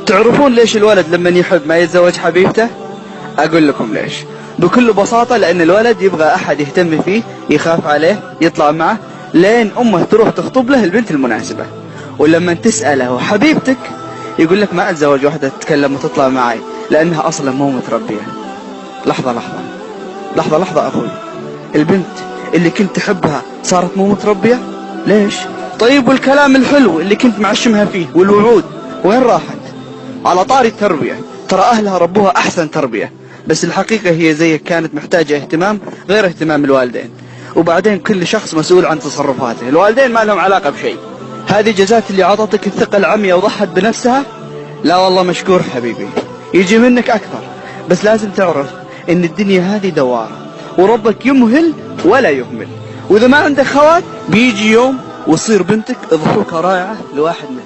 تعرفون ليش الولد لما يحب ما يتزوج حبيبته؟ أقول لكم ليش. بكل بساطة لأن الولد يبغى أحد يهتم فيه، يخاف عليه، يطلع معه لين أمه تروح تخطب له البنت المناسبة. ولما تسأله حبيبتك يقول لك ما أتزوج واحدة تتكلم وتطلع معي لأنها أصلا مو متربية. لحظة لحظة لحظة لحظة أخوي، البنت اللي كنت تحبها صارت مو متربية؟ ليش؟ طيب والكلام الحلو اللي كنت معشمها فيه والوعود وين راحت؟ على طاري التربية، ترى أهلها ربوها أحسن تربية، بس الحقيقة هي زيك كانت محتاجة اهتمام غير اهتمام الوالدين. وبعدين كل شخص مسؤول عن تصرفاته، الوالدين ما لهم علاقة بشيء. هذه جزات اللي عطتك الثقة العمياء وضحت بنفسها؟ لا والله مشكور حبيبي، يجي منك أكثر. بس لازم تعرف إن الدنيا هذه دوارة، وربك يمهل ولا يهمل. وإذا ما عندك خوات بيجي يوم وتصير بنتك ضحوكها رائعة لواحد من